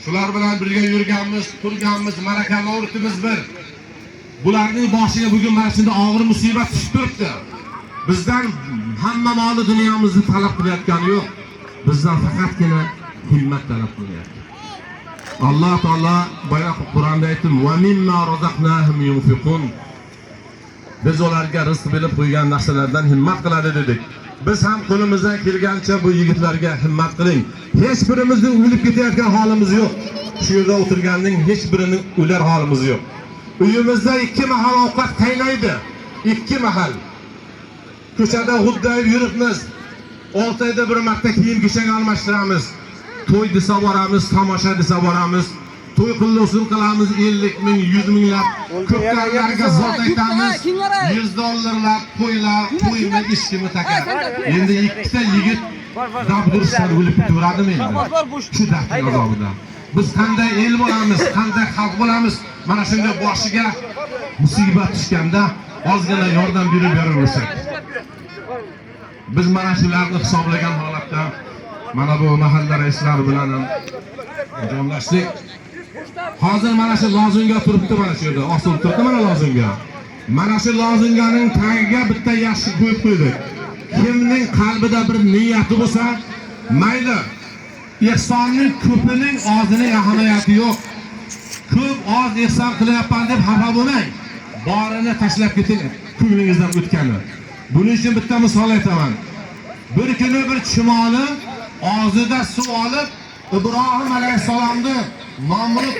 Shular bilan birga yurganmiz, turganmiz, malaka mavridimiz bir. Bularning boshiga bugun mana shunday og'ir musibat tushib turibdi. Bizdan hamma moli dunyomizni talab qilayotgani yo'q. Bizdan faqatgina himmat talab qilyapti. Alloh taolo boya Qur'onda aytdim: "Va mimma razaqnahum yunfiqun." Biz ularga rizq berib qo'ygan narsalardan himmat qiladi dedik. Biz ham qo'limizdan kelgancha bu yigitlarga himmat qiling. Hech birimizning o'lib ketayotgan holimiz yo'q. Shu yerda o'tirganning hech birining o'lar holimiz yo'q. Uyimizda 2 mahal ovqat qaynaydi. 2 mahal. Ko'chada g'uddayib yuribmiz. 6 oyda bir marta kiyim-kechak almashtiramiz. To'y desa boramiz, tomosha desa boramiz. To'y qilib qilamiz 50 ming, 100 minglab. Ko'plarga zot aytamiz. $100 to'ylar, to'yni ishkimi takar. Endi ikkita yigit dabdurishdan o'lib ketaveradimi endi? Shu dardning azobida. Biz qanday el bo'lamiz, qanday xalq bo'lamiz? Mana shunday boshiga musibat tushganda ozgina yordam berib beraversak. Biz mana shularni hisoblagan holatda mana bu mahalla raislari bilan jamlashdik. Hozir mana shu lozunga turibdi, mana shu yerda osilib turibdi mana lozunga. Mana shu lozunganing tagiga bitta yaxshi qo'yib qo'ydik. Kimning qalbida bir niyati bo'lsa, mayli. Ehsonning ko'pining ozining ahamiyati yo'q. Ko'p oz ehson qilyapman deb xafa bo'lmang. Borini tashlab keting, ko'nglingizdan o'tgani. Buning uchun bitta misol aytaman. Bir kuni bir chumoli og'zida suv olib Ibrohim alayhisalomni Nomrud